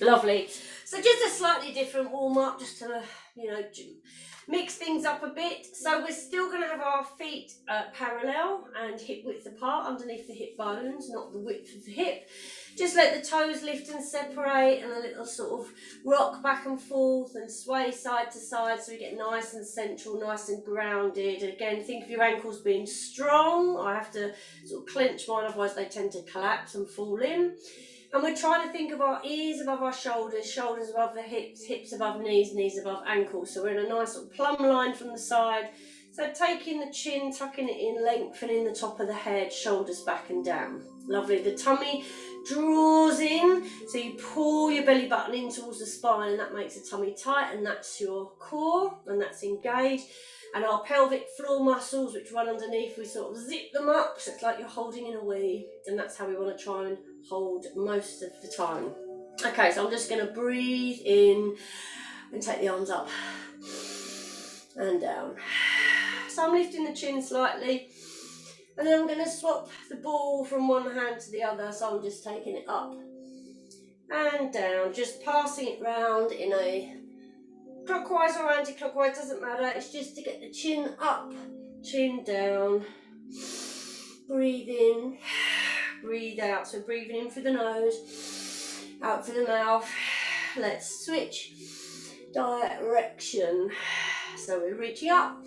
Lovely. So just a slightly different warm-up, just to, mix things up a bit. So we're still going to have our feet parallel and hip width apart underneath the hip bones, not the width of the hip. Just let the toes lift and separate, and a little sort of rock back and forth and sway side to side, so we get nice and central, nice and grounded. Again, think of your ankles being strong. I have to sort of clench mine, otherwise they tend to collapse and fall in. And we're trying to think of our ears above our shoulders, shoulders above the hips, hips above knees, knees above ankles. So we're in a nice sort of plumb line from the side. So taking the chin, tucking it in, lengthening the top of the head, shoulders back and down. Lovely. The tummy draws in, so you pull your belly button in towards the spine, and that makes the tummy tight, and that's your core, and that's engaged. And our pelvic floor muscles, which run underneath, we sort of zip them up, so it's like you're holding in a wee, and that's how we want to try and hold most of the time. Okay, so I'm just going to breathe in and take the arms up and down. So I'm lifting the chin slightly, and then I'm going to swap the ball from one hand to the other, so I'm just taking it up and down, just passing it round in a clockwise or anti-clockwise, doesn't matter. It's just to get the chin up, chin down. Breathe in, breathe out. So breathing in through the nose, out through the mouth. Let's switch direction. So we're reaching up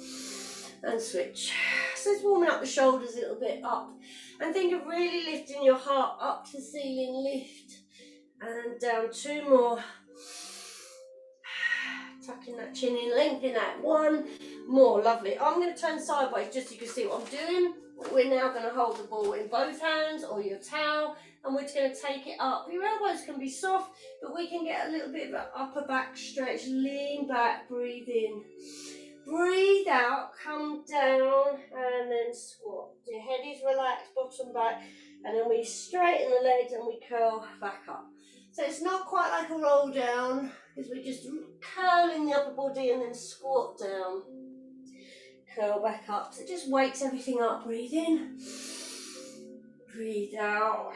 and switch. So it's warming up the shoulders a little bit up. And think of really lifting your heart up to the ceiling, lift. And down, 2 more. Tucking that chin in, lengthening that, 1 more, lovely. I'm going to turn sideways just so you can see what I'm doing. We're now going to hold the ball in both hands or your towel, and we're just going to take it up. Your elbows can be soft, but we can get a little bit of an upper back stretch. Lean back, breathe in. Breathe out, come down, and then squat. Your head is relaxed, bottom back, and then we straighten the legs and we curl back up. So it's not quite like a roll down, because we're just curling the upper body and then squat down. Curl back up. So it just wakes everything up. Breathe in. Breathe out.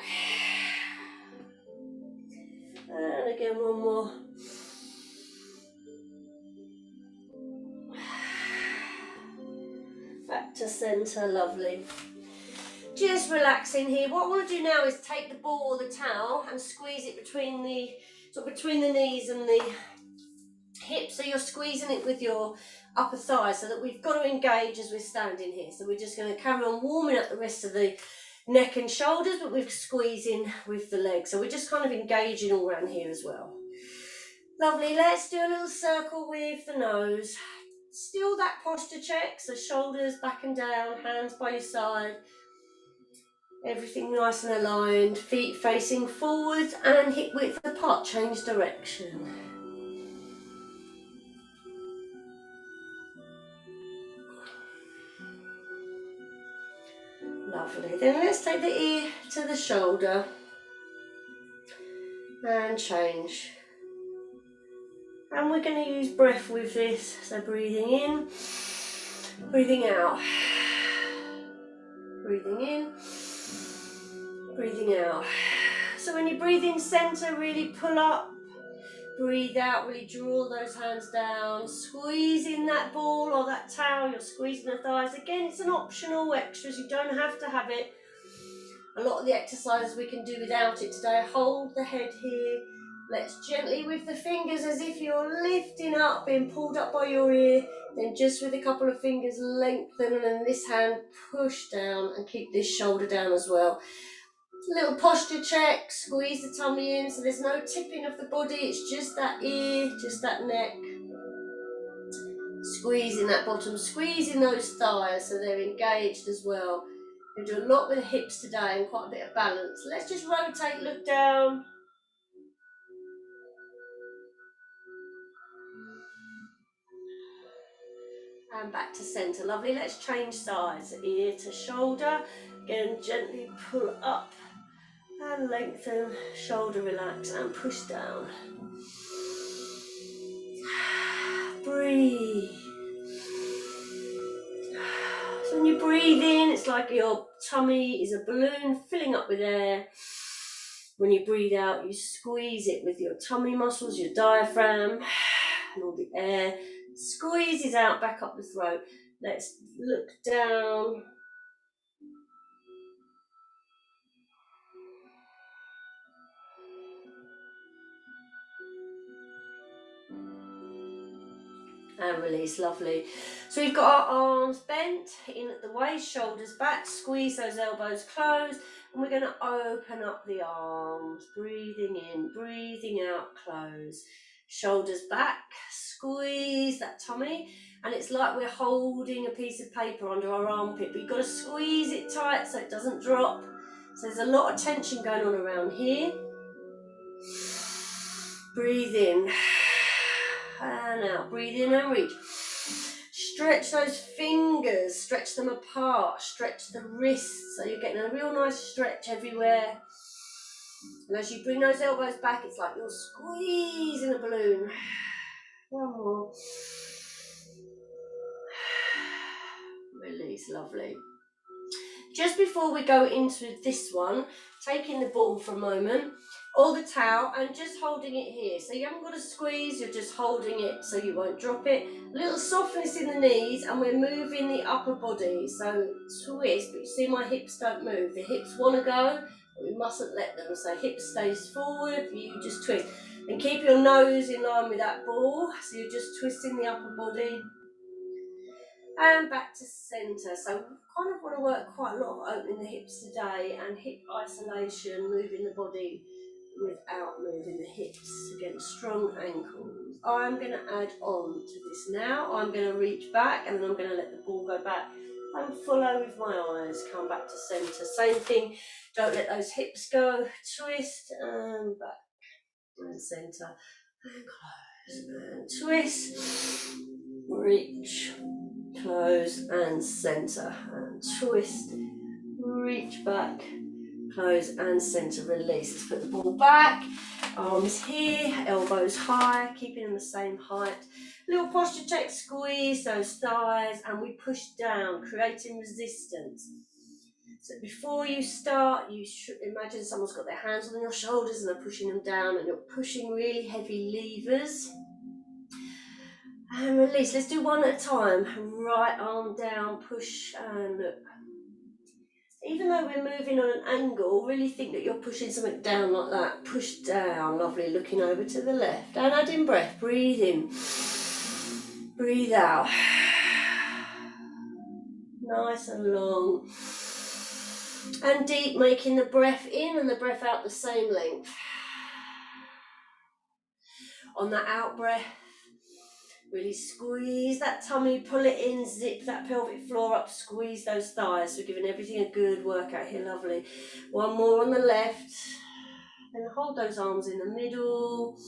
And again, 1 more. Back to centre, lovely. Just relaxing here. What I want to do now is take the ball or the towel and squeeze it between the knees and the hips. So you're squeezing it with your upper thigh, so that we've got to engage as we're standing here. So we're just going to carry on warming up the rest of the neck and shoulders, but we're squeezing with the legs. So we're just kind of engaging all around here as well. Lovely. Let's do a little circle with the nose. Still that posture check, so shoulders back and down, hands by your side. Everything nice and aligned, feet facing forward and hip width apart, change direction. Lovely. Then let's take the ear to the shoulder and change. And we're going to use breath with this, so breathing in, breathing out, breathing in, breathing out. So when you breathe in centre, really pull up, breathe out, really draw those hands down, squeezing that ball or that towel, you're squeezing the thighs. Again, it's an optional extras, you don't have to have it. A lot of the exercises we can do without it today. Hold the head here. Let's gently with the fingers as if you're lifting up, being pulled up by your ear. Then just with a couple of fingers lengthen, and then this hand push down and keep this shoulder down as well. Little posture check, squeeze the tummy in so there's no tipping of the body, it's just that ear, just that neck. Squeezing that bottom, squeezing those thighs so they're engaged as well. We do a lot with the hips today and quite a bit of balance. Let's just rotate, look down. And back to centre, lovely. Let's change sides, ear to shoulder. Again, gently pull up and lengthen, shoulder relax and push down. Breathe. So when you breathe in, it's like your tummy is a balloon filling up with air. When you breathe out, you squeeze it with your tummy muscles, your diaphragm, and all the air squeezes out back up the throat. Let's look down. And release, lovely. So we've got our arms bent in at the waist, shoulders back, squeeze those elbows closed, and we're going to open up the arms, breathing in, breathing out, close. Shoulders back, squeeze that tummy, and it's like we're holding a piece of paper under our armpit, but you've got to squeeze it tight so it doesn't drop. So there's a lot of tension going on around here. Breathe in and out, breathe in and reach. Stretch those fingers, stretch them apart, stretch the wrists, so you're getting a real nice stretch everywhere. And as you bring those elbows back, it's like you're squeezing a balloon. One more. Release, lovely. Just before we go into this one, taking the ball for a moment, or the towel, and just holding it here. So you haven't got to squeeze, you're just holding it so you won't drop it. A little softness in the knees, and we're moving the upper body. So twist, but you see my hips don't move. The hips want to go, but we mustn't let them. So hips stays forward, you just twist. And keep your nose in line with that ball, so you're just twisting the upper body. And back to centre. So we kind of want to work quite a lot of opening the hips today, and hip isolation, moving the body without moving the hips. Again, strong ankles. I'm going to add on to this now. I'm going to reach back, and then I'm going to let the ball go back and follow with my eyes. Come back to centre. Same thing. Don't let those hips go. Twist and back and centre and close and twist. Reach. Close and centre and twist, reach back, close and centre, release. Let's put the ball back, arms here, elbows high, keeping them the same height. Little posture check, squeeze those thighs, and we push down, creating resistance. So before you start, you should imagine someone's got their hands on your shoulders and they're pushing them down, and you're pushing really heavy levers. And release. Let's do one at a time. Right arm down, push and look. Even though we're moving on an angle, really think that you're pushing something down like that. Push down, lovely. Looking over to the left. And add in breath. Breathe in. Breathe out. Nice and long. And deep, making the breath in and the breath out the same length. On that out breath, really squeeze that tummy, pull it in, zip that pelvic floor up, squeeze those thighs. We're giving everything a good workout here, lovely. One more on the left. And hold those arms in the middle.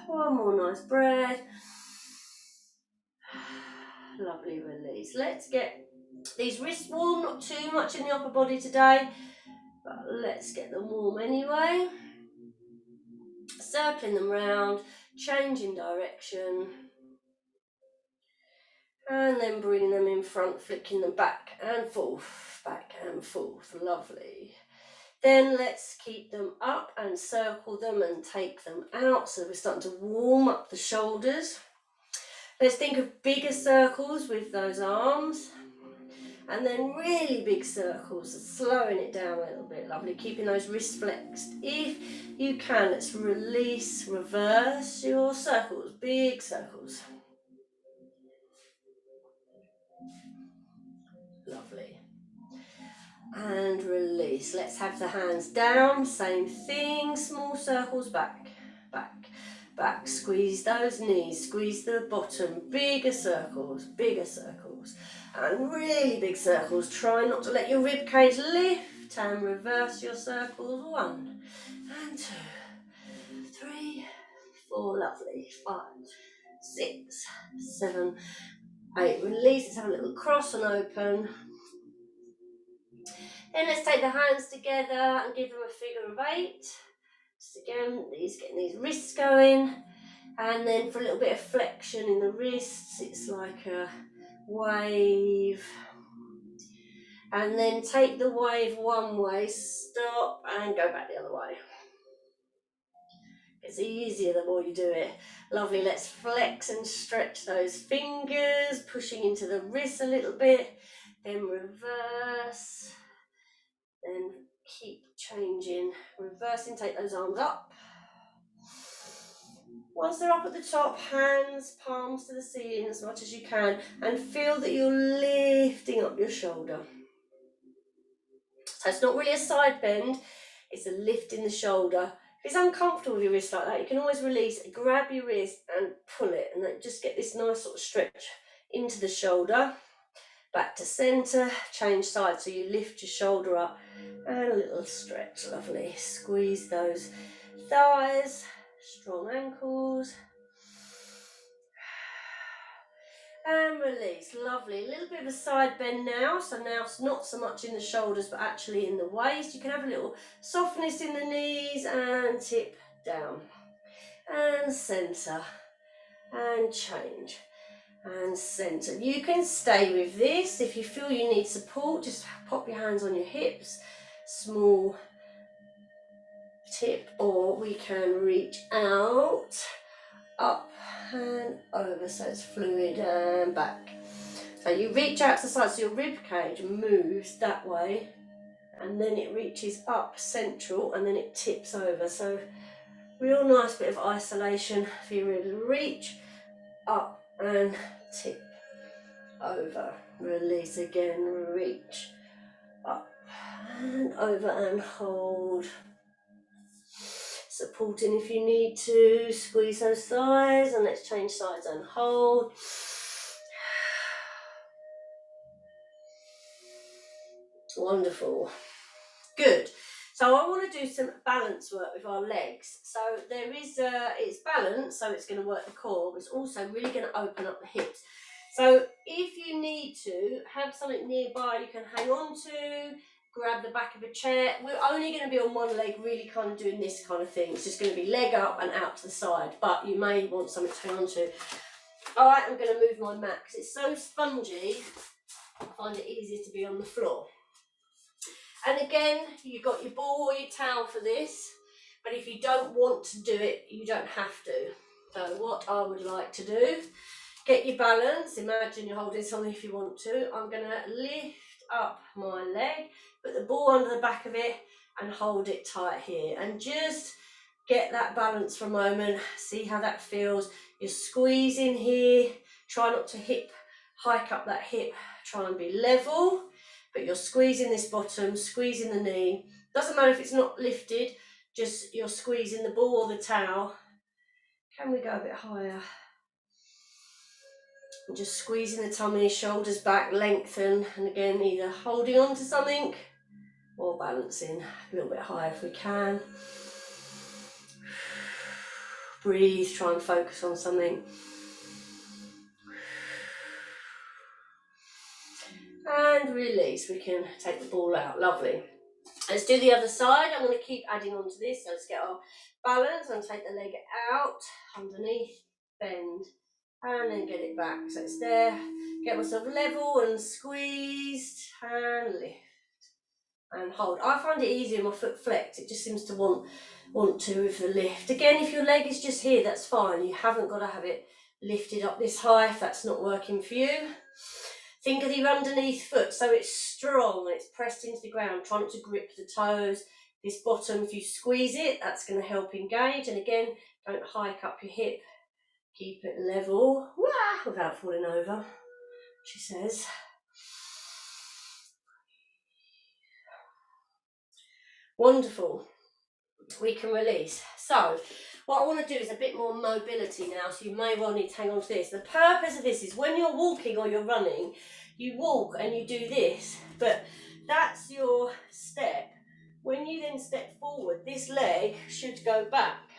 One more nice breath. Lovely release. Let's get these wrists warm, not too much in the upper body today, but let's get them warm anyway. Circling them round, changing direction. And then bringing them in front, flicking them back and forth, lovely. Then let's keep them up and circle them and take them out. So we're starting to warm up the shoulders. Let's think of bigger circles with those arms. And then really big circles, slowing it down a little bit, lovely. Keeping those wrists flexed. If you can, let's release, reverse your circles, big circles. Lovely. And release. Let's have the hands down, same thing, small circles back, back, back. Squeeze those knees, squeeze the bottom, bigger circles, and really big circles. Try not to let your rib cage lift, and reverse your circles. 1 and 2, 3, 4, lovely. 5, 6, 7, 8. Release. Let's have a little cross and open. Then let's take the hands together and give them a figure of 8. Just again, getting these wrists going. And then for a little bit of flexion in the wrists, it's like a wave. And then take the wave one way, stop and go back the other way. It's easier the more you do it. Lovely, let's flex and stretch those fingers, pushing into the wrist a little bit, then reverse, then keep changing, reversing, take those arms up. Once they're up at the top, hands, palms to the ceiling as much as you can, and feel that you're lifting up your shoulder. So it's not really a side bend, it's a lift in the shoulder. If it's uncomfortable with your wrist like that, you can always release, grab your wrist and pull it, and then just get this nice sort of stretch into the shoulder. Back to centre, change sides, so you lift your shoulder up and a little stretch, lovely. Squeeze those thighs, strong ankles. And release, lovely. A little bit of a side bend now, so now it's not so much in the shoulders but actually in the waist. You can have a little softness in the knees and tip down. And centre, and change, and centre. You can stay with this. If you feel you need support, just pop your hands on your hips, small tip, or we can reach out, up and over, so it's fluid, and back. So you reach out to the side, so your rib cage moves that way, and then it reaches up central, and then it tips over. So real nice bit of isolation for your ribs. Reach up and tip over. Release again, reach up and over and hold. Supporting if you need to, squeeze those thighs, and let's change sides and hold. Wonderful. Good. So I want to do some balance work with our legs. So there is, it's balance, so it's going to work the core, but it's also really going to open up the hips. So if you need to, have something nearby you can hang on to, grab the back of a chair. We're only going to be on one leg, really kind of doing this kind of thing. It's just going to be leg up and out to the side, but you may want something to hang on to. All right, I'm going to move my mat because it's so spongy, I find it easier to be on the floor. And again, you've got your ball or your towel for this, but if you don't want to do it, you don't have to. So what I would like to do, get your balance, imagine you're holding something if you want to. I'm going to lift up my leg, put the ball under the back of it and hold it tight here. And just get that balance for a moment, see how that feels. You're squeezing here, try not to hike up that hip, try and be level. But you're squeezing this bottom, squeezing the knee. Doesn't matter if it's not lifted, just you're squeezing the ball or the towel. Can we go a bit higher? And just squeezing the tummy, shoulders back, lengthen. And again, either holding on to something or balancing a little bit higher if we can. Breathe, try and focus on something. And release, we can take the ball out, lovely. Let's do the other side. I'm going to keep adding on to this. So let's get our balance and take the leg out, underneath, bend, and then get it back. So it's there. Get myself level and squeezed, and lift, and hold. I find it easier, my foot flex. It just seems to want to with the lift. Again, if your leg is just here, that's fine. You haven't got to have it lifted up this high if that's not working for you. Think of your underneath foot, so it's strong and it's pressed into the ground. Try not to grip the toes. This bottom, if you squeeze it, that's going to help engage. And again, don't hike up your hip. Keep it level, without falling over, she says. Wonderful. We can release. So what I want to do is a bit more mobility now, so you may well need to hang on to this. The purpose of this is when you're walking or you're running, you walk and you do this, but that's your step. When you then step forward, this leg should go back.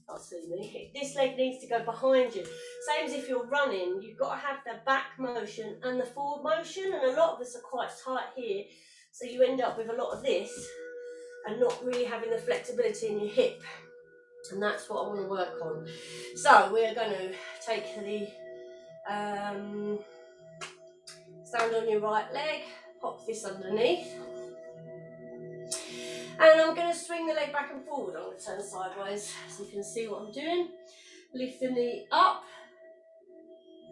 I'll see me. This leg needs to go behind you. Same as if you're running, you've got to have the back motion and the forward motion, and a lot of us are quite tight here, so you end up with a lot of this and not really having the flexibility in your hip, and that's what I want to work on. So we're going to take the stand on your right leg, Pop this underneath. And I'm going to swing the leg back and forward. I'm going to turn sideways so you can see what I'm doing. Lift the knee up.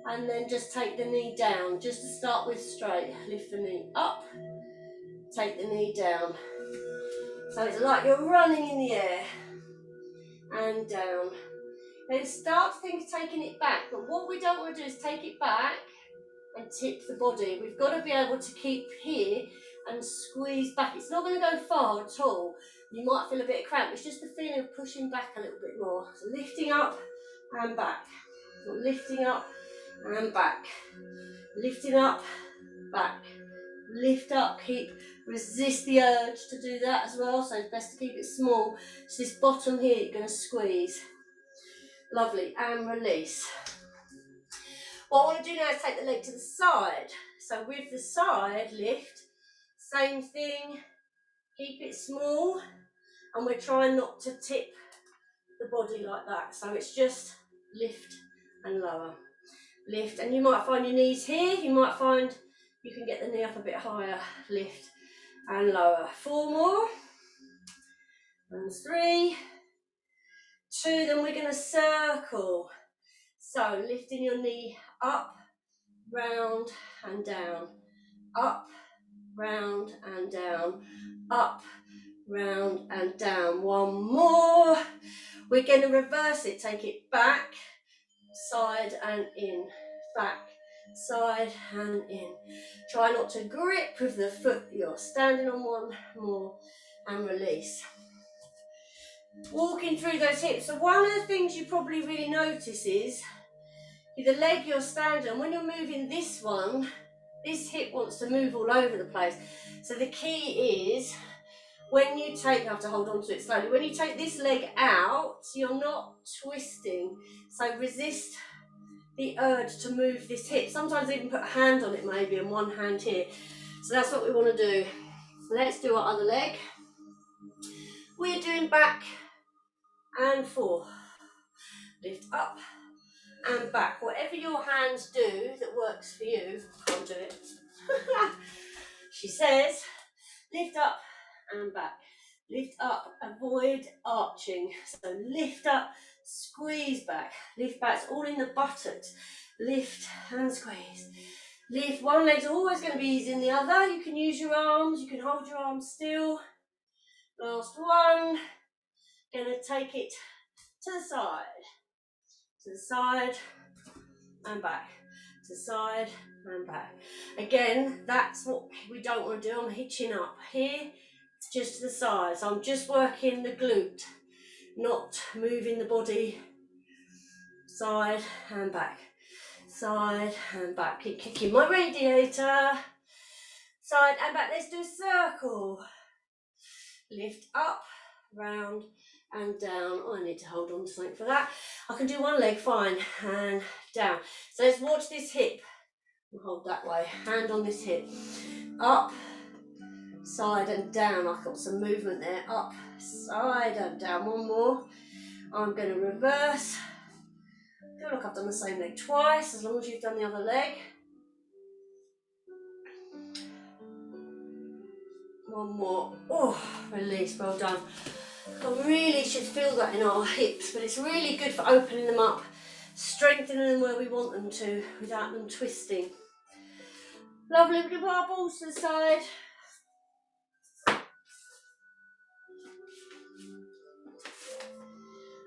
And then just take the knee down. Just to start with straight. Lift the knee up. Take the knee down. So it's like you're running in the air. And down. Then start to think of taking it back. But what we don't want to do is take it back and tip the body. We've got to be able to keep here and squeeze back. It's not going to go far at all. You might feel a bit of cramp. It's just the feeling of pushing back a little bit more. So lifting up and back. Lifting up and back. Lifting up, back. Lift up, resist the urge to do that as well. So it's best to keep it small. So this bottom here, you're going to squeeze. Lovely, and release. What I want to do now is take the leg to the side. So with the side lift, same thing, keep it small, and we're trying not to tip the body like that. So it's just lift and lower. Lift, and you might find your knees here, you might find you can get the knee up a bit higher. Lift and lower. 4 more. And 3, 2, then we're going to circle. So lifting your knee up, round and down, up, round and down, up, round and down. 1 more. We're going to reverse it, take it back, side and in, back, side and in. Try not to grip with the foot you're standing on. 1 more and release. Walking through those hips. So one of the things you probably really notice is the leg you're standing on. When you're moving this one, this hip wants to move all over the place. So the key is when you take, you have to hold on to it slowly, when you take this leg out, you're not twisting. So resist the urge to move this hip. Sometimes even put a hand on it maybe and one hand here. So that's what we want to do. Let's do our other leg. We're doing back and forth. Lift up and back. Whatever your hands do that works for you, I'll do it. She says, lift up and back. Lift up, avoid arching. So lift up, squeeze back. Lift back, it's all in the buttocks. Lift and squeeze. Lift, one leg's always going to be easier than the other. You can use your arms, you can hold your arms still. Last one. Going to take it to the side and back, to the side and back. Again, that's what we don't want to do. I'm hitching up here, just to the side. So I'm just working the glute, not moving the body. Side and back, side and back. Keep kicking my radiator. Side and back. Let's do a circle. Lift up, round and down. Oh, I need to hold on to something for that. I can do one leg fine, and down. So let's watch this hip. We'll hold that way. Hand on this hip. Up, side and down. I've got some movement there. Up, side and down. 1 more. I'm going to reverse. I feel like I've done the same leg twice, as long as you've done the other leg. 1 more. Oh, release. Well done. I really should feel that in our hips, but it's really good for opening them up, strengthening them where we want them to, without them twisting. Lovely. We can put our balls to the side.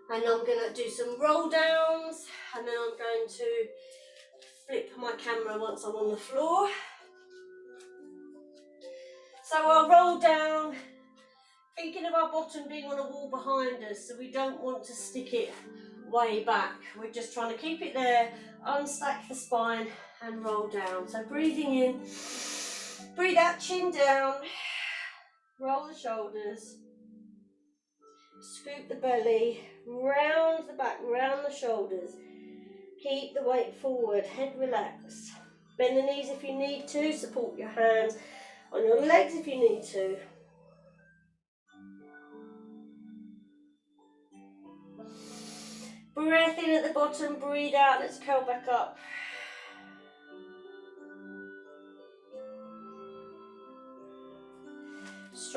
And I'm going to do some roll downs, and then I'm going to flip my camera once I'm on the floor. So I'll roll down, thinking of our bottom being on a wall behind us, so we don't want to stick it way back. We're just trying to keep it there, unstack the spine and roll down. So breathing in, breathe out, chin down, roll the shoulders, scoop the belly, round the back, round the shoulders. Keep the weight forward, head relaxed. Bend the knees if you need to, support your hands on your legs if you need to. Breath in at the bottom, breathe out, let's curl back up.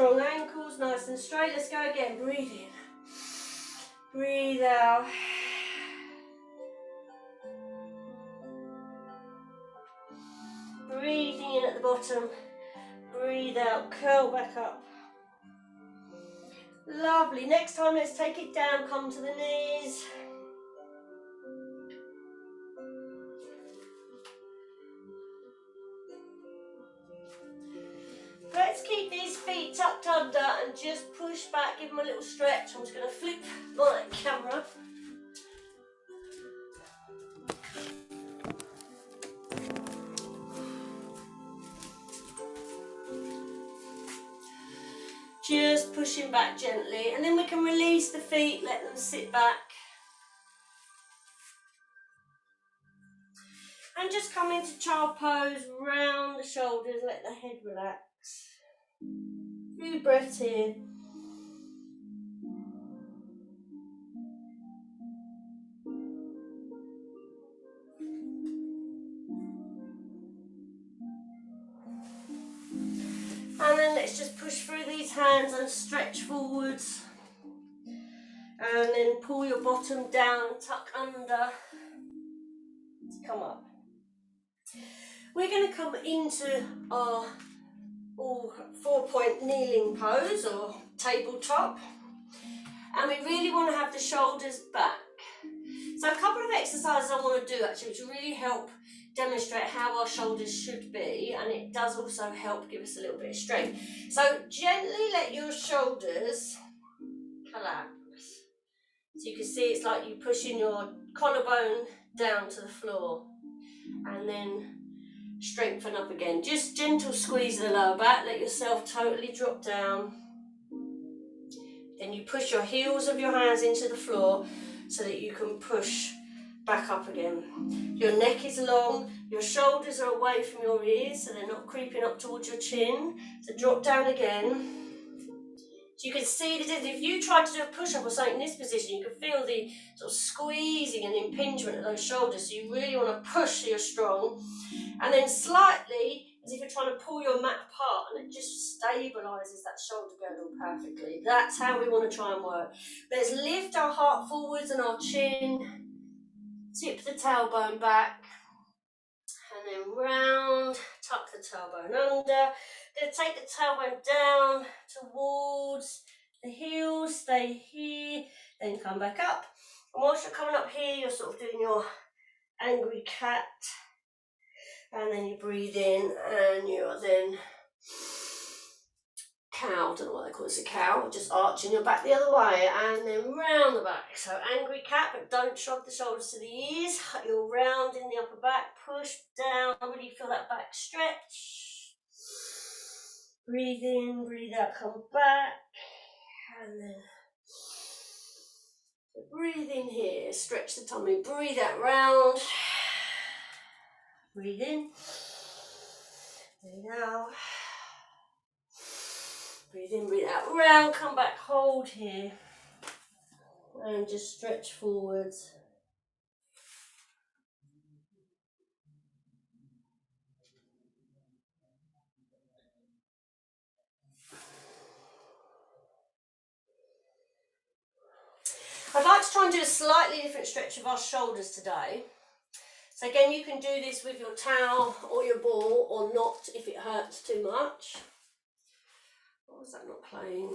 strong ankles, nice and straight. Let's go again. Breathe in. Breathe out. Breathing in at the bottom. Breathe out. Curl back up. Lovely. Next time, let's take it down. Come to the knees. Let's keep these feet tucked under and just push back. Give them a little stretch. I'm just going to flip my camera. Just pushing back gently, and then we can release the feet, let them sit back. And just come into child pose, round the shoulders, let the head relax. Few breaths here. And then let's just push through these hands and stretch forwards. And then pull your bottom down, tuck under, to come up. We're going to come into our all 4-point kneeling pose or tabletop. And we really want to have the shoulders back. So a couple of exercises I want to do actually to really help demonstrate how our shoulders should be, and it does also help give us a little bit of strength. So gently let your shoulders collapse. So you can see it's like you pushing your collarbone down to the floor and then strengthen up again. Just gentle squeeze the lower back, let yourself totally drop down. Then you push your heels of your hands into the floor so that you can push back up again. Your neck is long, your shoulders are away from your ears so they're not creeping up towards your chin. So drop down again. So you can see that if you try to do a push-up or something in this position, you can feel the sort of squeezing and impingement of those shoulders. So you really want to push so you're strong. And then slightly, as if you're trying to pull your mat apart, and it just stabilises that shoulder girdle perfectly. That's how we want to try and work. Let's lift our heart forwards and our chin. Tip the tailbone back. And then round, tuck the tailbone under. Going to take the tailbone down towards the heels, stay here, then come back up. And whilst you're coming up here, you're sort of doing your angry cat. And then you breathe in and you're then cow, don't know what they call it, a cow, just arching your back the other way and then round the back. So angry cat, but don't shrug the shoulders to the ears. You're round in the upper back, push down, really feel that back stretch. Breathe in, breathe out, come back. And then breathe in here, stretch the tummy, breathe out round. Breathe in, breathe out. Breathe in, breathe out, round, come back, hold here. And just stretch forwards. I'd like to try and do a slightly different stretch of our shoulders today. So again, you can do this with your towel or your ball or not if it hurts too much. What was that not playing?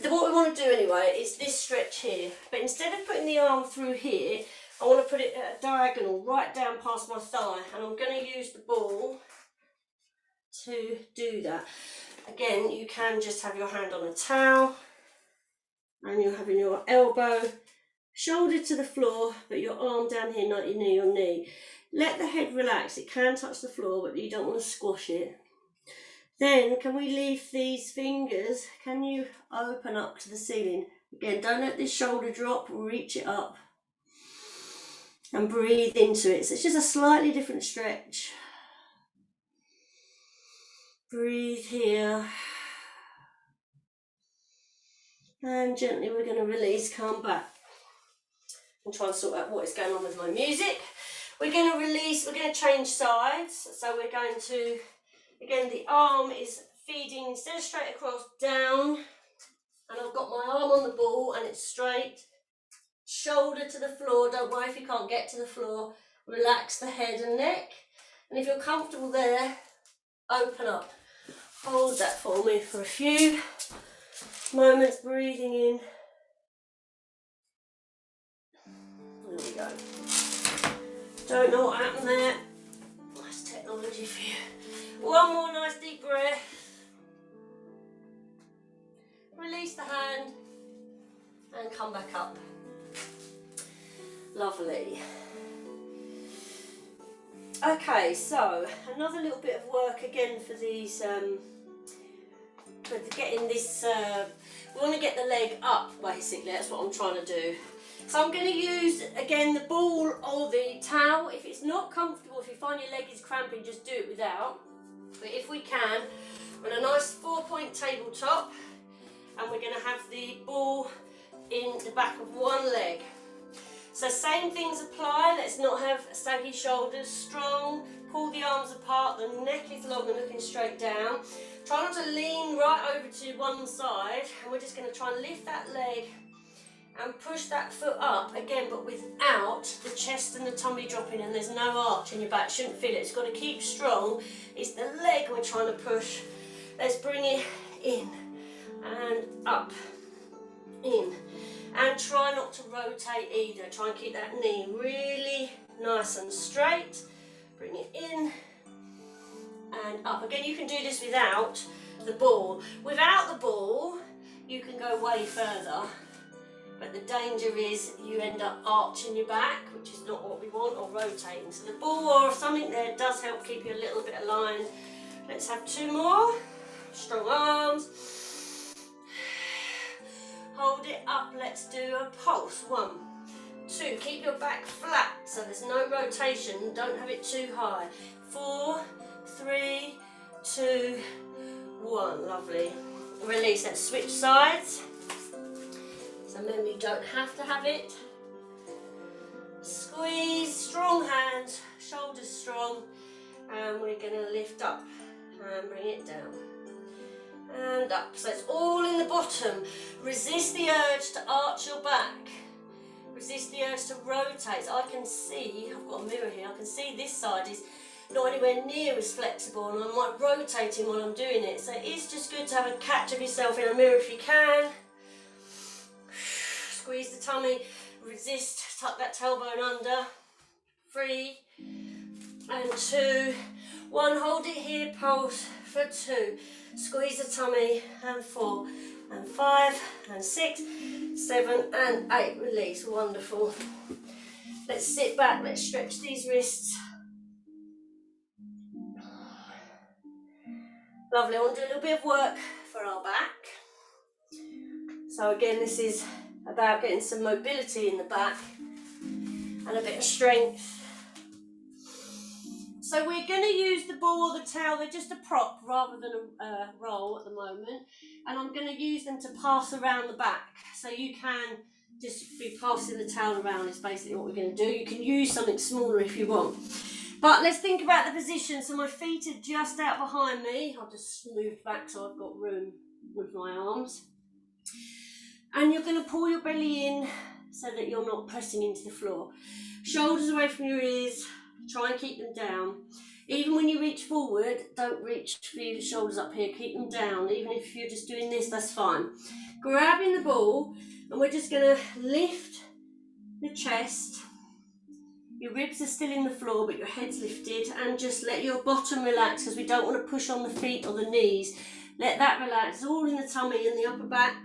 What we want to do anyway is this stretch here. But instead of putting the arm through here, I want to put it at a diagonal right down past my thigh. And I'm going to use the ball to do that. Again, you can just have your hand on a towel and you're having your elbow shoulder to the floor, but your arm down here, not near your knee. Let the head relax. It can touch the floor, but you don't want to squash it. Then, can we leave these fingers? Can you open up to the ceiling? Again, don't let this shoulder drop, reach it up. And breathe into it. So it's just a slightly different stretch. Breathe here. And gently we're going to release, come back. And try and sort out what is going on with my music. We're going to release, we're going to change sides. So we're going to, again, the arm is feeding, instead of straight across, down. And I've got my arm on the ball and it's straight. Shoulder to the floor. Don't worry if you can't get to the floor. Relax the head and neck. And if you're comfortable there, open up. Hold that for me for a few moments, breathing in. There we go. Don't know what happened there. Nice technology for you. One more nice deep breath. Release the hand and come back up. Lovely. Okay, so another little bit of work again for these, for getting this, we want to get the leg up basically, that's what I'm trying to do. So I'm going to use, again, the ball or the towel. If it's not comfortable, if you find your leg is cramping, just do it without. But if we can, on a nice 4-point tabletop, and we're going to have the ball in the back of one leg. So same things apply. Let's not have saggy shoulders, strong, pull the arms apart, the neck is long and looking straight down. Try not to lean right over to one side, and we're just going to try and lift that leg and push that foot up again, but without the chest and the tummy dropping, and there's no arch in your back. Shouldn't feel it. It's got to keep strong. It's the leg we're trying to push. Let's bring it in and up, in, and try not to rotate either. Try and keep that knee really nice and straight. Bring it in and up. Again, you can do this without the ball. Without the ball, you can go way further. But the danger is you end up arching your back, which is not what we want, or rotating. So the ball or something there does help keep you a little bit aligned. Let's have 2 more. Strong arms. Hold it up. Let's do a pulse. 1, 2. Keep your back flat so there's no rotation. Don't have it too high. 4, 3, 2, 1. Lovely. Release. Let's switch sides. So remember, you don't have to have it. Squeeze, strong hands, shoulders strong, and we're going to lift up and bring it down and up. So it's all in the bottom. Resist the urge to arch your back. Resist the urge to rotate. So I can see, I've got a mirror here, I can see this side is not anywhere near as flexible, and I'm like rotating while I'm doing it. So it's just good to have a catch of yourself in a mirror if you can. Squeeze the tummy, resist, tuck that tailbone under. 3 and 2, 1, hold it here, pulse for 2, squeeze the tummy, and 4 and 5 and 6, 7 and 8, release. Wonderful. Let's sit back, let's stretch these wrists. Lovely. I want to do a little bit of work for our back. So again, this is about getting some mobility in the back and a bit of strength. So we're going to use the ball or the towel. They're just a prop rather than a roll at the moment. And I'm going to use them to pass around the back. So you can just be passing the towel around is basically what we're going to do. You can use something smaller if you want. But let's think about the position. So my feet are just out behind me. I'll just move back so I've got room with my arms. And you're going to pull your belly in so that you're not pressing into the floor. Shoulders away from your ears. Try and keep them down. Even when you reach forward, don't reach for your shoulders up here. Keep them down. Even if you're just doing this, that's fine. Grabbing the ball, and we're just going to lift the chest. Your ribs are still in the floor, but your head's lifted, and just let your bottom relax because we don't want to push on the feet or the knees. Let that relax. It's all in the tummy and the upper back.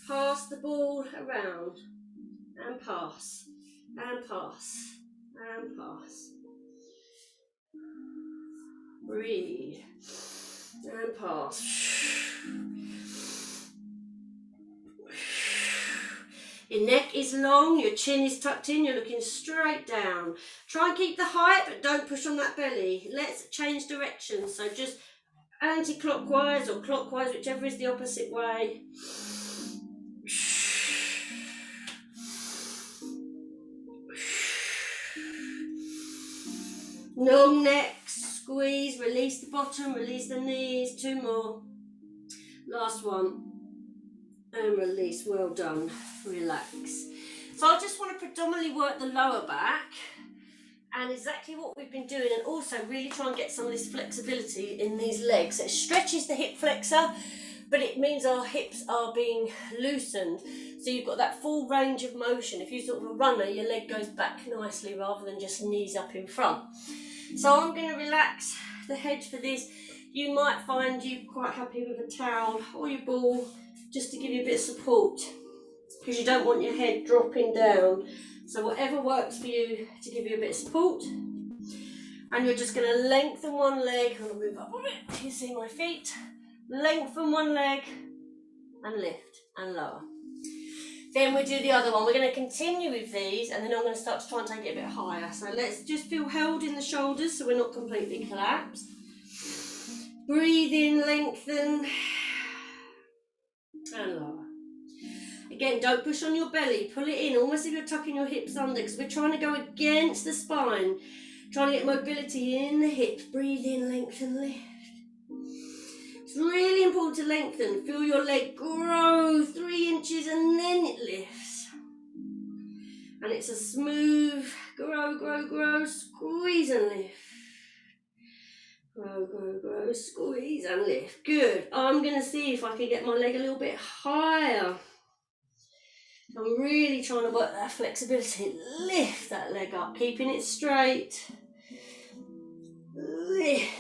Pass the ball around, and pass, and pass, and pass. Breathe and pass. Your neck is long, your chin is tucked in, you're looking straight down. Try and keep the height, but don't push on that belly. Let's change direction. So just anti-clockwise or clockwise, whichever is the opposite way. Long neck, squeeze, release the bottom, release the knees, 2 more. Last one. And release, well done, relax. So I just want to predominantly work the lower back and exactly what we've been doing, and also really try and get some of this flexibility in these legs. It stretches the hip flexor, but it means our hips are being loosened. So you've got that full range of motion. If you're sort of a runner, your leg goes back nicely rather than just knees up in front. So I'm going to relax the head for this. You might find you quite happy with a towel or your ball just to give you a bit of support, because you don't want your head dropping down. So whatever works for you to give you a bit of support. And you're just going to lengthen one leg. I'm going to move up a bit. You see my feet. Lengthen one leg and lift and lower. Then we do the other one. We're going to continue with these, and then I'm going to start to try and take it a bit higher. So let's just feel held in the shoulders so we're not completely collapsed. Breathe in, lengthen, and lower. Again, don't push on your belly. Pull it in, almost as if you're tucking your hips under, because we're trying to go against the spine. Trying to get mobility in the hips. Breathe in, lengthen, lift. It's really important to lengthen. Feel your leg grow 3 inches and then it lifts. And it's a smooth grow, grow, grow, squeeze and lift. Grow, grow, grow, squeeze and lift. Good. I'm going to see if I can get my leg a little bit higher. I'm really trying to work that flexibility. Lift that leg up, keeping it straight. Lift.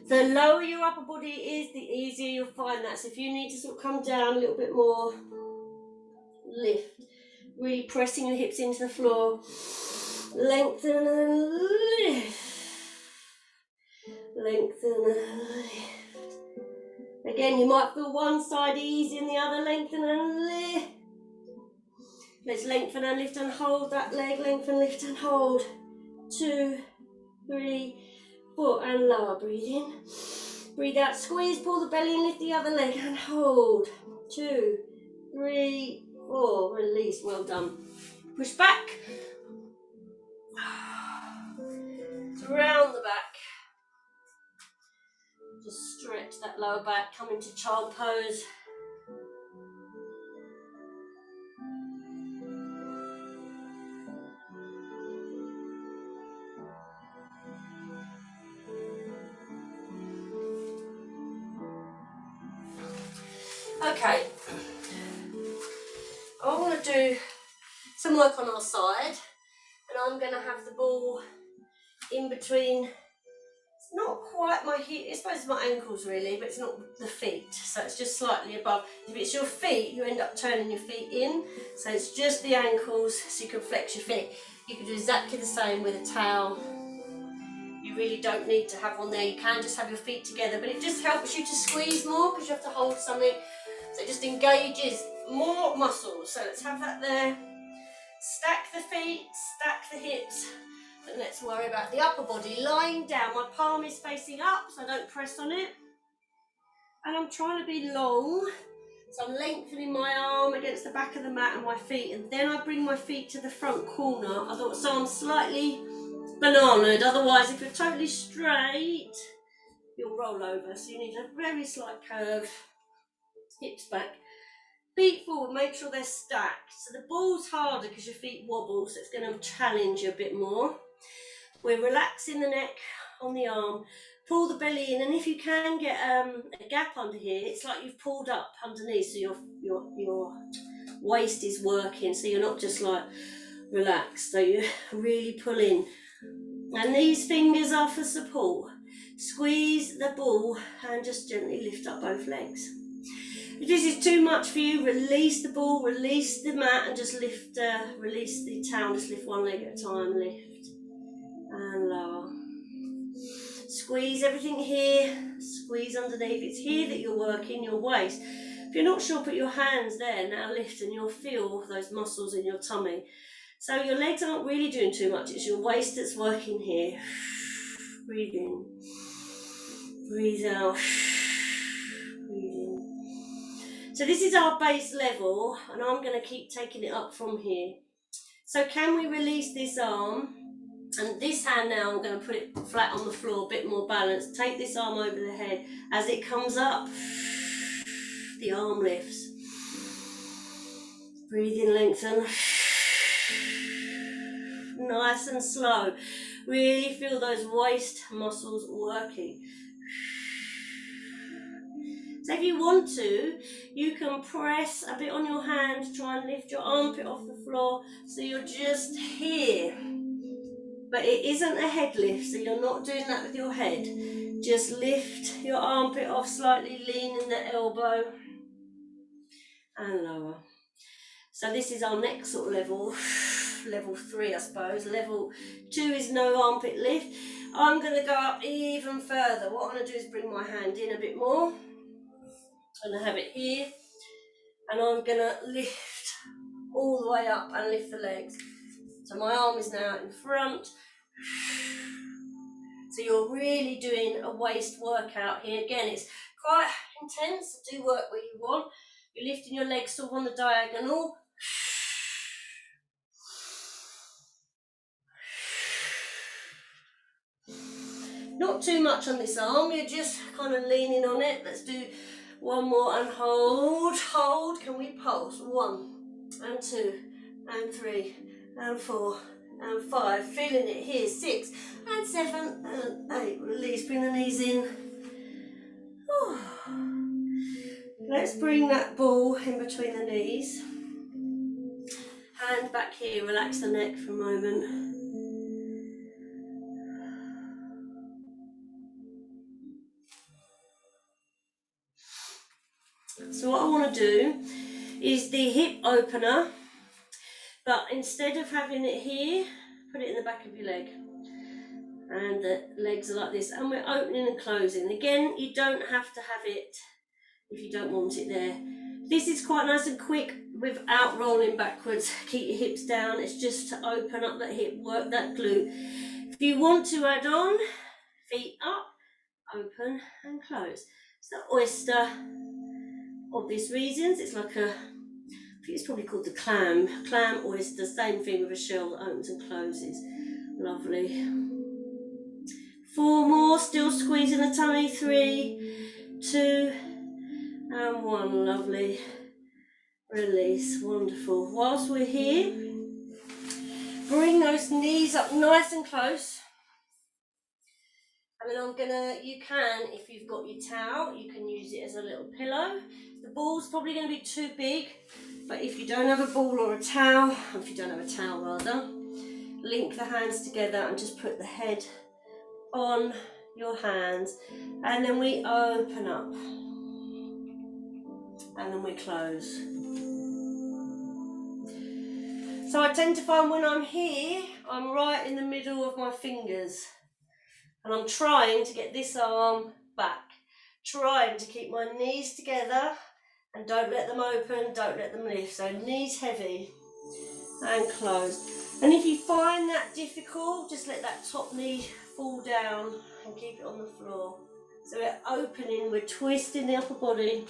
The lower your upper body is, the easier you'll find that. So if you need to sort of come down a little bit more, lift. Really pressing your hips into the floor. Lengthen and lift. Lengthen and lift. Again, you might feel one side easy and the other. Lengthen and lift. Let's lengthen and lift and hold that leg. Lengthen, lift and hold. 2, 3, 4, and lower. Breathe in. Breathe out. Squeeze, pull the belly and lift the other leg and hold. 2, 3, 4. Release. Well done. Push back. Round the back. Just stretch that lower back. Come into child pose. Okay. I want to do some work on our side, and I'm going to have the ball in between. It's not quite my hip, I suppose it's my ankles really, but it's not the feet, so it's just slightly above. If it's your feet, you end up turning your feet in, so it's just the ankles, so you can flex your feet. You can do exactly the same with a towel. You really don't need to have one there, you can just have your feet together, but it just helps you to squeeze more because you have to hold something, so it just engages more muscles. So let's have that there. Stack the feet, stack the hips. And let's worry about the upper body. Lying down, my palm is facing up, so I don't press on it. And I'm trying to be long, so I'm lengthening my arm against the back of the mat and my feet, and then I bring my feet to the front corner. So I'm slightly bananaed. Otherwise, if you're totally straight, you'll roll over. So you need a very slight curve. Hips back. Feet forward, make sure they're stacked. So the ball's harder because your feet wobble, so it's going to challenge you a bit more. We're relaxing the neck on the arm. Pull the belly in, and if you can get a gap under here, it's like you've pulled up underneath, so your waist is working, so you're not just like relaxed. So you really pull in. And these fingers are for support. Squeeze the ball and just gently lift up both legs. If this is too much for you, release the ball, release the mat, and just lift, release the towel, just lift one leg at a time, lift and lower. Squeeze everything here, squeeze underneath. It's here that you're working your waist. If you're not sure, put your hands there, now lift, and you'll feel those muscles in your tummy. So your legs aren't really doing too much, it's your waist that's working here. Breathe in, breathe out, breathe in. So this is our base level, and I'm going to keep taking it up from here. So can we release this arm And this hand now, I'm going to put it flat on the floor, a bit more balanced. Take this arm over the head. As it comes up, the arm lifts. Breathe in, lengthen. Nice and slow. Really feel those waist muscles working. So if you want to, you can press a bit on your hand to try and lift your armpit off the floor so you're just here. But it isn't a head lift, so you're not doing that with your head. Just lift your armpit off slightly, lean in the elbow and lower. So this is our next sort of level, level 3 I suppose. Level 2 is no armpit lift. I'm going to go up even further. What I'm going to do is bring my hand in a bit more. I'm going to have it here, and I'm going to lift all the way up and lift the legs. So my arm is now in front. So you're really doing a waist workout here. Again, it's quite intense. Do work where you want. You're lifting your legs sort of on the diagonal. Not too much on this arm, you're just kind of leaning on it. Let's do one more and hold, hold. Can we pulse? 1 and 2 and 3 and 4 and 5. Feeling it here. 6 and 7 and 8. Release, bring the knees in. Let's bring that ball in between the knees. Hand back here, relax the neck for a moment. So what I want to do is the hip opener, but instead of having it here, put it in the back of your leg. And the legs are like this, and we're opening and closing. Again, you don't have to have it if you don't want it there. This is quite nice and quick without rolling backwards. Keep your hips down. It's just to open up that hip, work that glute. If you want to add on, feet up, open and close. It's the oyster. Obvious reasons. It's like a, I think it's probably called the clam oyster. Same thing with a shell that opens and closes. Lovely. 4 more, still squeezing the tummy. 3, 2 and 1. Lovely. Release. Wonderful. Whilst we're here, bring those knees up nice and close. And then I'm gonna, you can, if you've got your towel, you can use it as a little pillow. The ball's probably going to be too big, but if you don't have a ball or a towel, or if you don't have a towel rather, link the hands together and just put the head on your hands, and then we open up and then we close. So I tend to find when I'm here, I'm right in the middle of my fingers, and I'm trying to get this arm back, trying to keep my knees together and don't let them open, don't let them lift. So knees heavy and close. And if you find that difficult, just let that top knee fall down and keep it on the floor. So we're opening, we're twisting the upper body,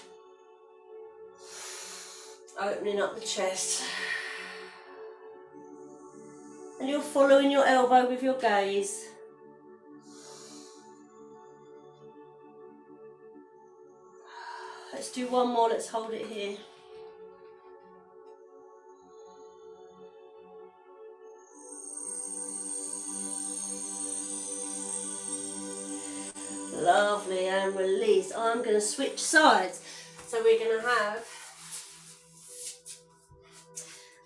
opening up the chest. And you're following your elbow with your gaze. Let's do one more, let's hold it here. Lovely, and release. I'm going to switch sides. So we're going to have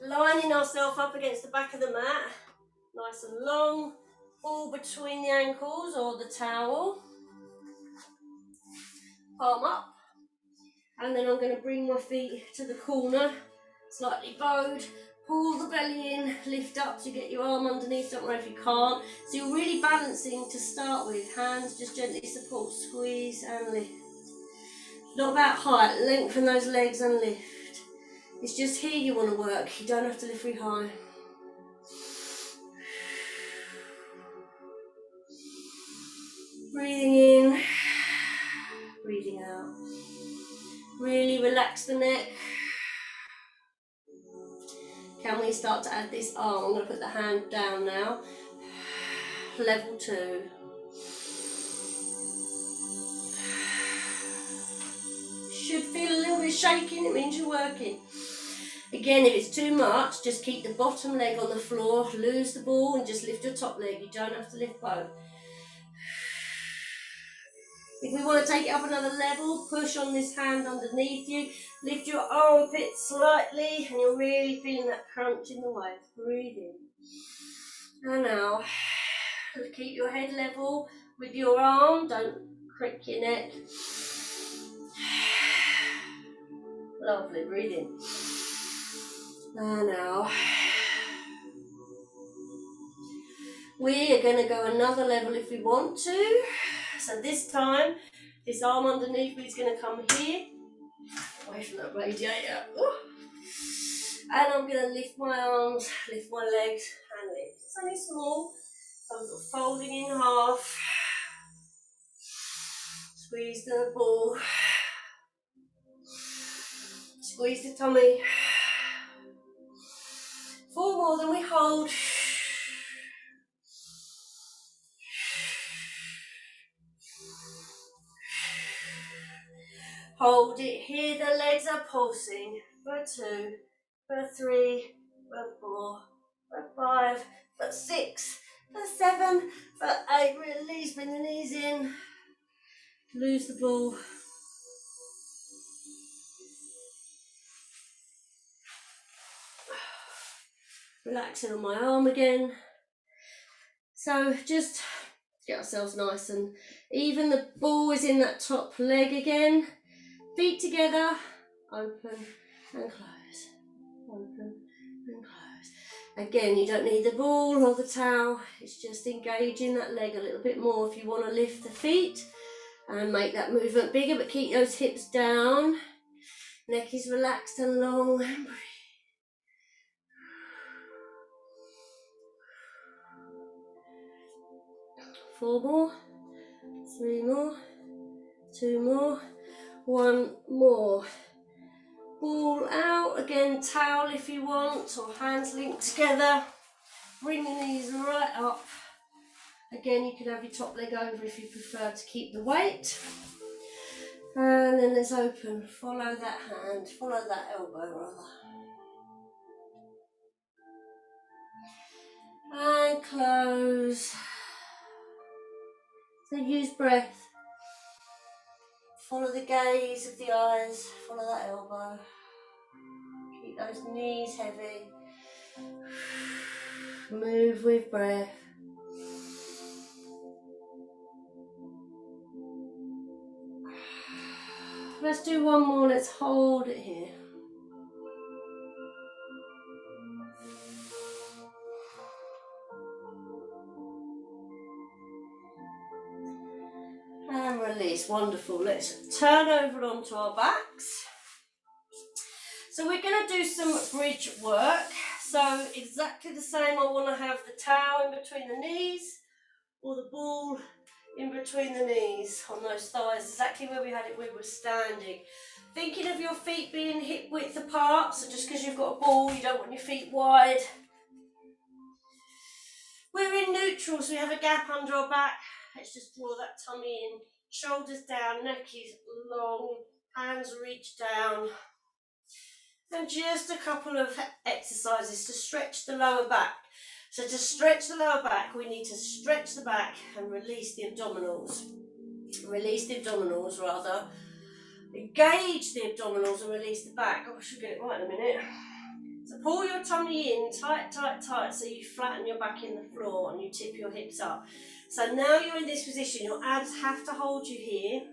lining ourselves up against the back of the mat, nice and long, ball between the ankles or the towel, palm up, and then I'm going to bring my feet to the corner, slightly bowed, pull the belly in, lift up to get your arm underneath, don't worry if you can't. So you're really balancing to start with, hands just gently support, squeeze and lift. Not about height, lengthen those legs and lift. It's just here you want to work, you don't have to lift very high. Breathing in, breathing out. Really relax the neck. Can we start to add this arm? I'm going to put the hand down now. level 2. Should feel a little bit shaking, it means you're working. Again, if it's too much, just keep the bottom leg on the floor, lose the ball and just lift your top leg. You don't have to lift both. If we want to take it up another level, push on this hand underneath you, lift your armpit slightly, and you're really feeling that crunch in the waist. Breathe in. And now, keep your head level with your arm, don't crick your neck. Lovely, breathe in. And now, we are going to go another level if we want to. So this time, this arm underneath me is going to come here, away from that radiator. And I'm going to lift my arms, lift my legs, and lift. It's only small, so I'm sort of folding in half. Squeeze the ball. Squeeze the tummy. 4 more, then we hold. Hold it here, the legs are pulsing. For 2, for 3, for 4, for 5, for 6, for 7, for 8. Release, bring the knees in. Lose the ball. Relaxing on my arm again. So just get ourselves nice and even. The ball is in that top leg again. Feet together. Open and close. Open and close. Again, you don't need the ball or the towel. It's just engaging that leg a little bit more if you want to lift the feet and make that movement bigger, but keep those hips down. Neck is relaxed and long. And breathe. 4 more, 3 more, 2 more, 1 more. Ball out, again towel if you want, or hands linked together. Bring the knees right up. Again, you can have your top leg over if you prefer to keep the weight. And then let's open, follow that hand, follow that elbow rather. And close. So use breath. Follow the gaze of the eyes, follow that elbow. Keep those knees heavy. Move with breath. Let's do 1 more, let's hold it here. And release, wonderful. Let's turn over onto our backs. So we're going to do some bridge work. So exactly the same, I want to have the towel in between the knees or the ball in between the knees on those thighs, exactly where we had it when we were standing. Thinking of your feet being hip width apart, so just because you've got a ball, you don't want your feet wide. We're in neutral, so we have a gap under our back. Let's just draw that tummy in, shoulders down, neck is long, hands reach down. And just a couple of exercises to stretch the lower back. So to stretch the lower back, we need to stretch the back and release the abdominals. Release the abdominals rather. Engage the abdominals and release the back. Oh, I should get it right in a minute. So pull your tummy in, tight, tight, tight, so you flatten your back in the floor and you tip your hips up. So now you're in this position, your abs have to hold you here.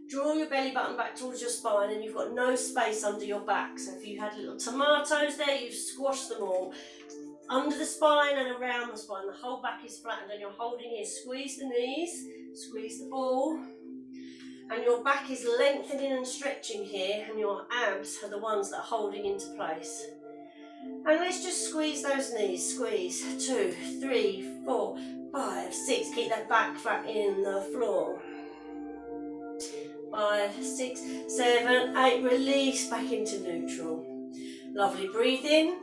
Draw your belly button back towards your spine and you've got no space under your back. So if you had little tomatoes there, you've squashed them all. Under the spine and around the spine, the whole back is flattened and you're holding here. Squeeze the knees, squeeze the ball. And your back is lengthening and stretching here and your abs are the ones that are holding into place. And let's just squeeze those knees, squeeze. 2, 3, 4, 5, 6. Keep that back flat in the floor. 5, 6, 7, 8. Release back into neutral. Lovely. Breathe in.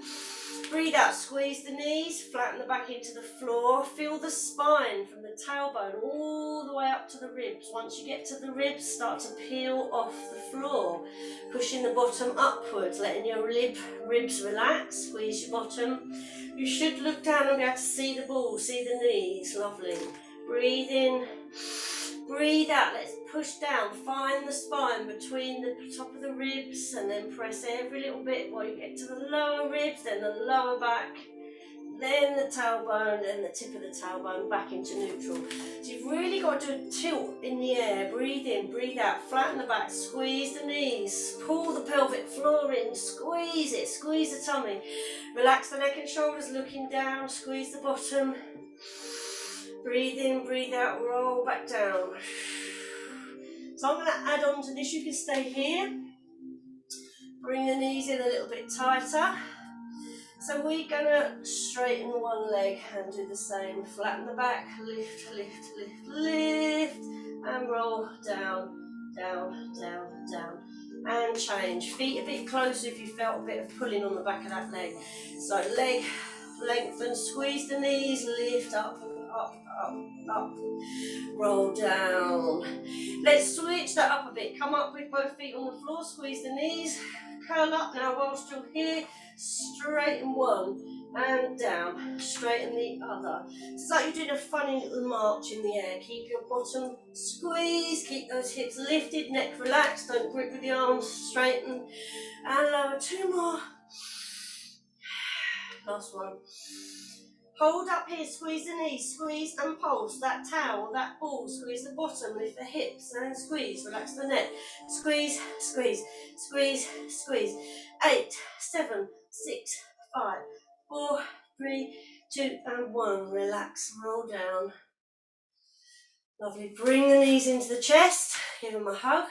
Breathe out, squeeze the knees, flatten the back into the floor. Feel the spine from the tailbone all the way up to the ribs. Once you get to the ribs, start to peel off the floor. Pushing the bottom upwards, letting your ribs relax. Squeeze your bottom. You should look down and be able to see the ball, see the knees. Lovely. Breathe in. Breathe out, let's push down, find the spine between the top of the ribs and then press every little bit while you get to the lower ribs, then the lower back, then the tailbone, then the tip of the tailbone back into neutral. So you've really got to do a tilt in the air. Breathe in, breathe out, flatten the back, squeeze the knees, pull the pelvic floor in, squeeze it, squeeze the tummy. Relax the neck and shoulders, looking down, squeeze the bottom. Breathe in, breathe out, roll back down. So I'm going to add on to this. You can stay here. Bring the knees in a little bit tighter. So we're going to straighten one leg and do the same. Flatten the back, lift, lift, lift, lift, and roll down, down, down, down. And change. Feet a bit closer if you felt a bit of pulling on the back of that leg. So leg lengthen, squeeze the knees, lift up, up, up, up, roll down. Let's switch that up a bit. Come up with both feet on the floor, squeeze the knees, curl up now whilst you're here, straighten one and down, straighten the other. It's like you're doing a funny little march in the air. Keep your bottom squeezed, keep those hips lifted, neck relaxed, don't grip with the arms, straighten and lower. Two more. Last one. Hold up here, squeeze the knees, squeeze and pulse that towel, that ball, squeeze the bottom, lift the hips and squeeze, relax the neck, squeeze, squeeze, squeeze, squeeze. 8, 7, 6, 5, 4, 3, 2 and 1. Relax, roll down. Lovely, bring the knees into the chest, give them a hug.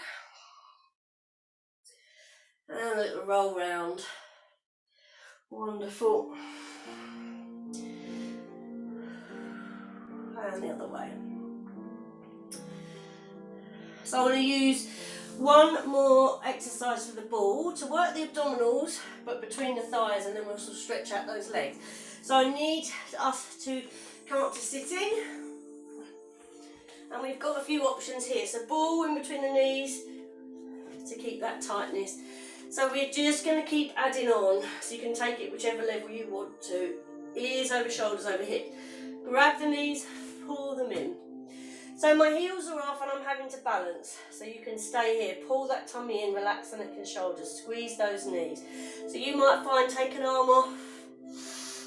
And a little roll round. Wonderful. And the other way. So I want to use one more exercise for the ball to work the abdominals, but between the thighs, and then we'll sort of stretch out those legs. So I need us to come up to sitting, and we've got a few options here. So ball in between the knees to keep that tightness. So we're just going to keep adding on, so you can take it whichever level you want to. Ears over shoulders over hips. Grab the knees, pull them in. So my heels are off and I'm having to balance. So you can stay here, pull that tummy in, relax the neck and shoulders, squeeze those knees. So you might find take an arm off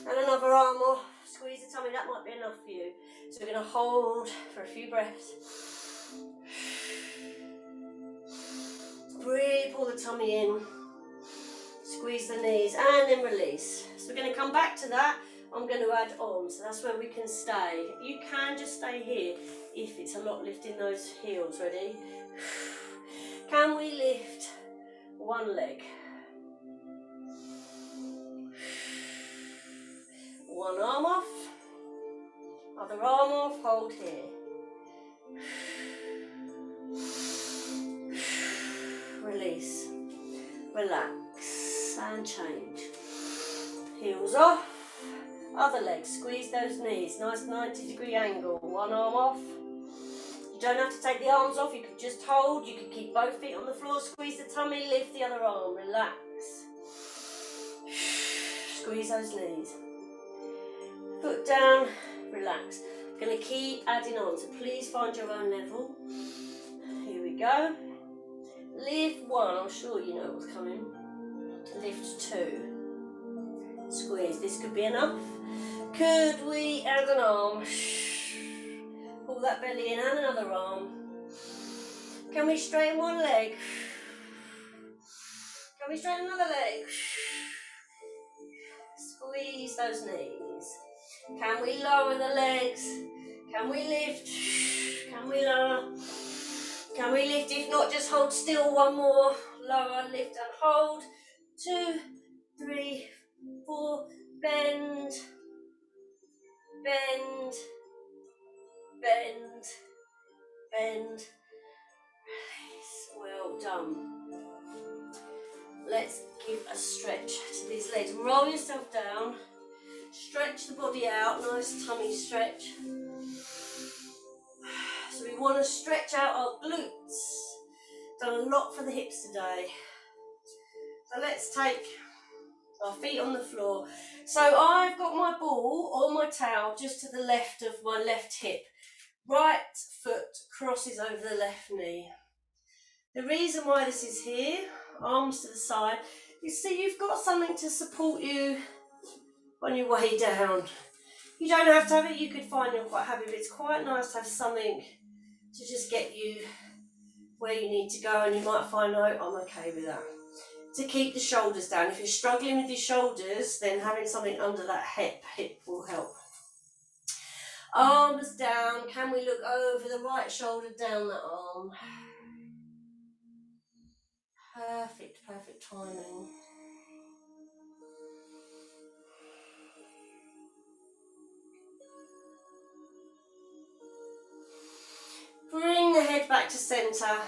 and another arm off, squeeze the tummy, that might be enough for you. So we're going to hold for a few breaths. Breathe, pull the tummy in, squeeze the knees and then release. So we're going to come back to that. I'm going to add on, so that's where we can stay. You can just stay here if it's a lot lifting those heels. Ready? Can we lift one leg? One arm off, other arm off, hold here. Release, relax and change. Heels off. Other leg, squeeze those knees, nice 90-degree angle, one arm off. You don't have to take the arms off, you can just hold, you can keep both feet on the floor, squeeze the tummy, lift the other arm, relax. Squeeze those knees. Foot down, relax. I'm going to keep adding on, so please find your own level. Here we go. Lift one, I'm sure you know what's coming. Lift two. Squeeze, this could be enough. Could we add an arm? Pull that belly in and another arm. Can we straighten one leg? Can we straighten another leg? Squeeze those knees. Can we lower the legs? Can we lift? Can we lower? Can we lift? If not, just hold still. One more. Lower, lift and hold. 2, 3, 4. Bend. Bend. Bend. Bend. Release. Well done. let's give a stretch to these legs. Roll yourself down, stretch the body out, nice tummy stretch. So we want to stretch out our glutes. Done a lot for the hips today. So let's take our feet on the floor. So I've got my ball on my towel just to the left of my left hip. Right foot crosses over the left knee. The reason why this is here, arms to the side, you see you've got something to support you on your way down. You don't have to have it, you could find you're quite happy, but it's quite nice to have something to just get you where you need to go, and you might find, oh, I'm okay with that. To keep the shoulders down. If you're struggling with your shoulders, then having something under that hip will help. Arms down. Can we look over the right shoulder, down that arm? Perfect, perfect timing. Bring the head back to centre.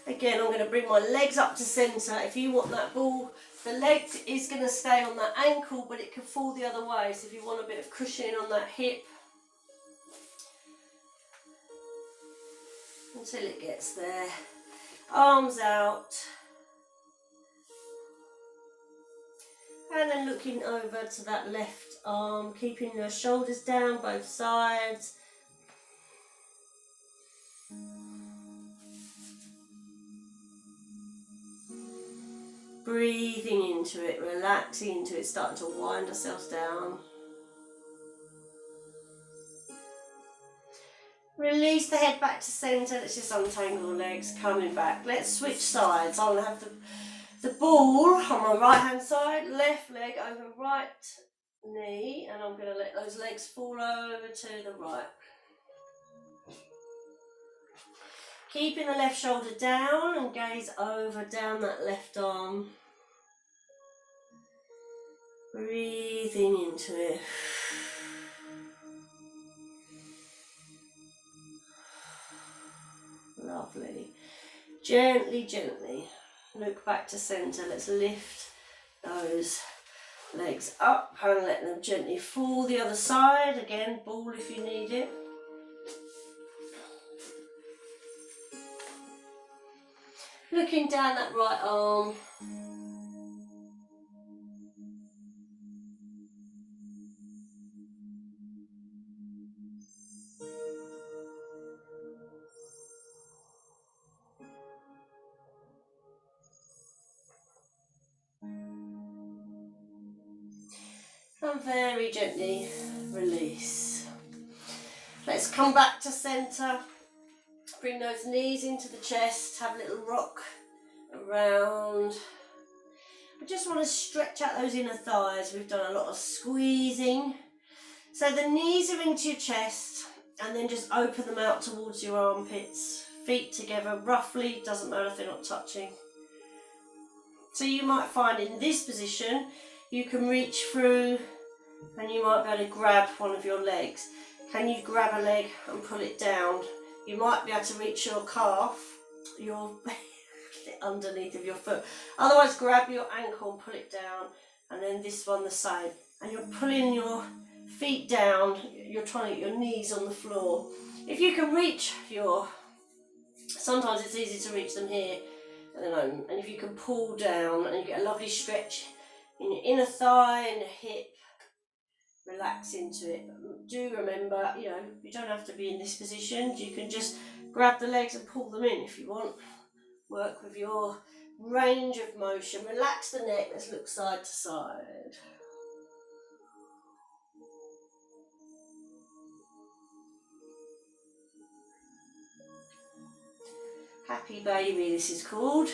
Again, I'm going to bring my legs up to centre. If you want that ball, the leg is going to stay on that ankle, but it can fall the other way. So if you want a bit of cushioning on that hip, until it gets there. Arms out. And then looking over to that left arm, keeping your shoulders down both sides. Breathing into it, relaxing into it, starting to wind ourselves down. Release the head back to centre. Let's just untangle the legs, coming back. Let's switch sides. I'm going to have the ball on my right hand side, left leg over right knee, and I'm going to let those legs fall over to the right. Keeping the left shoulder down and gaze over down that left arm. Breathing into it. Lovely. Gently, gently look back to centre. Let's lift those legs up and let them gently fall the other side. Again, ball if you need it. Looking down that right arm. And very gently release. Let's come back to centre. Bring those knees into the chest. Have a little rock around. I just want to stretch out those inner thighs. We've done a lot of squeezing. So the knees are into your chest, and then just open them out towards your armpits. Feet together roughly, doesn't matter if they're not touching. So you might find in this position, you can reach through and you might be able to grab one of your legs. Can you grab a leg and pull it down? You might be able to reach your calf, your underneath of your foot. Otherwise, grab your ankle and pull it down, and then this one the same. And you're pulling your feet down, you're trying to get your knees on the floor. If you can reach sometimes it's easy to reach them here, and if you can pull down and you get a lovely stretch in your inner thigh and your hip, relax into it. But do remember, you don't have to be in this position. You can just grab the legs and pull them in if you want. Work with your range of motion. Relax the neck. Let's look side to side. Happy baby, this is called.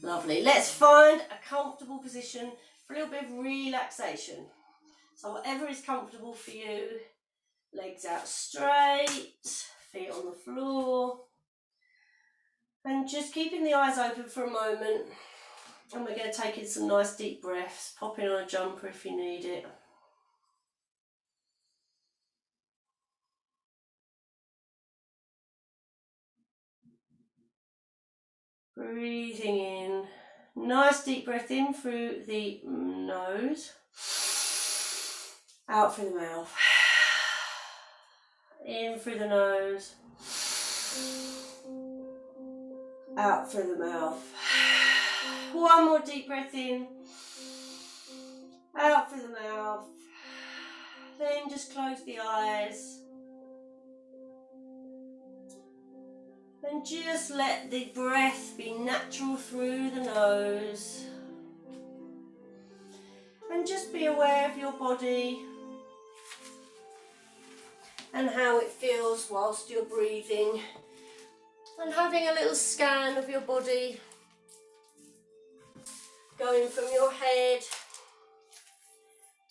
Lovely. Let's find a comfortable position for a little bit of relaxation. So whatever is comfortable for you. Legs out straight, feet on the floor. And just keeping the eyes open for a moment. And we're going to take in some nice deep breaths. Pop in on a jumper if you need it. Breathing in. Nice deep breath in through the nose. Out through the mouth. In through the nose. Out through the mouth. One more deep breath in. Out through the mouth. Then just close the eyes. And just let the breath be natural through the nose. And just be aware of your body and how it feels whilst you're breathing. And having a little scan of your body, going from your head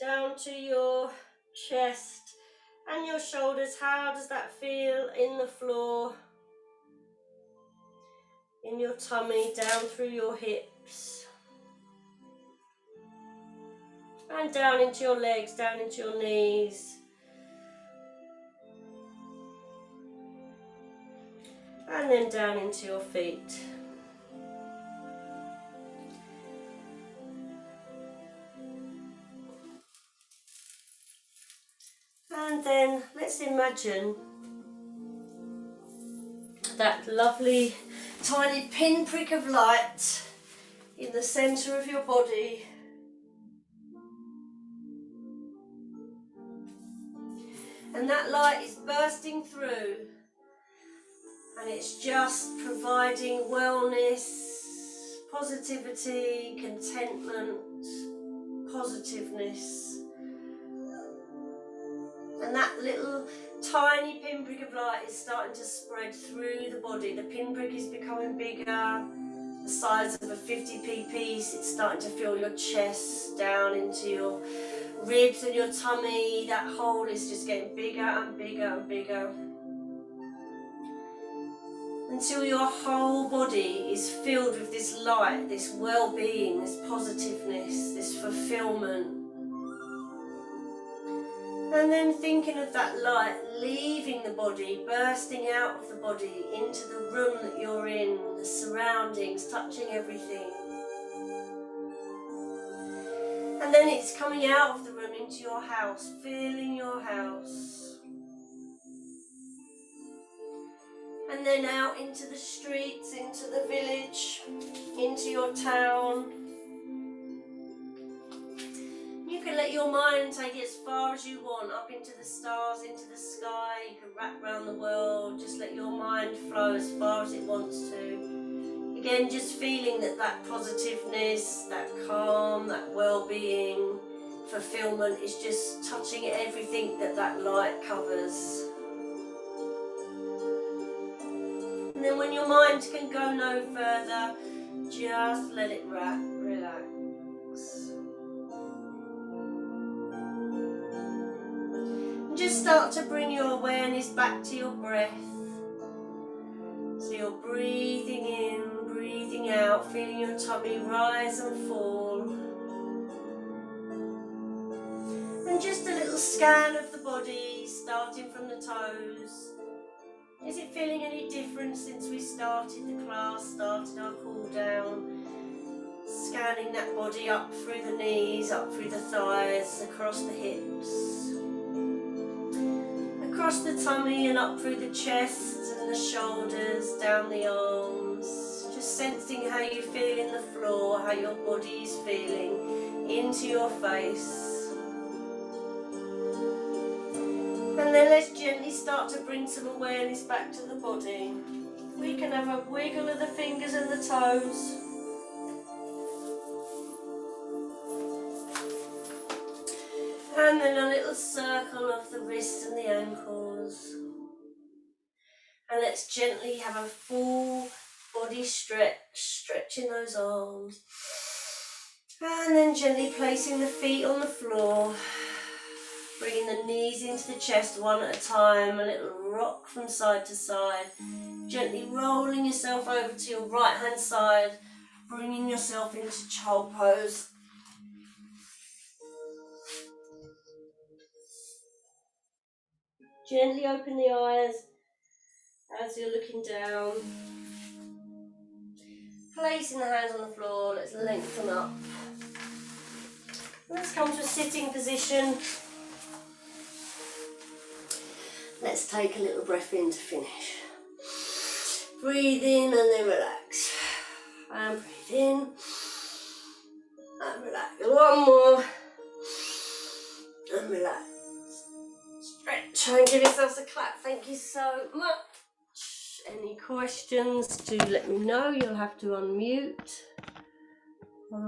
down to your chest and your shoulders. How does that feel in the floor? In your tummy, down through your hips. And down into your legs, down into your knees. And then down into your feet. And then let's imagine that lovely tiny pinprick of light in the centre of your body. And that light is bursting through, and it's just providing wellness, positivity, contentment, positiveness. And that little tiny pinprick of light is starting to spread through the body. The pinprick is becoming bigger, the size of a 50p piece. It's starting to fill your chest down into your ribs and your tummy. That hole is just getting bigger and bigger and bigger, until your whole body is filled with this light, this well-being, this positiveness, this fulfillment. And then thinking of that light leaving the body, bursting out of the body into the room that you're in, the surroundings, touching everything. And then it's coming out of the room into your house, filling your house. And then out into the streets, into the village, into your town. You can let your mind take it as far as you want, up into the stars, into the sky. You can wrap around the world. Just let your mind flow as far as it wants to. Again, just feeling that positiveness, that calm, that well-being, fulfillment is just touching everything that light covers. And then when your mind can go no further, just let it relax. And just start to bring your awareness back to your breath. So you're breathing in, breathing out, feeling your tummy rise and fall. And just a little scan of the body, starting from the toes. Is it feeling any different since we started the class, started our cool down? Scanning that body up through the knees, up through the thighs, across the hips, across the tummy and up through the chest and the shoulders, down the arms. Just sensing how you feel in the floor, how your body is feeling into your face. And then let's gently start to bring some awareness back to the body. We can have a wiggle of the fingers and the toes. And then a little circle of the wrists and the ankles. And let's gently have a full body stretch, stretching those arms. And then gently placing the feet on the floor. Bringing the knees into the chest one at a time, a little rock from side to side. Gently rolling yourself over to your right hand side, bringing yourself into child pose. Gently open the eyes as you're looking down. Placing the hands on the floor, let's lengthen up. Let's come to a sitting position. Let's take a little breath in to finish. Breathe in and then relax. And breathe in and relax. One more. And relax. Stretch and give yourselves a clap. Thank you so much. Any questions, do let me know. You'll have to unmute.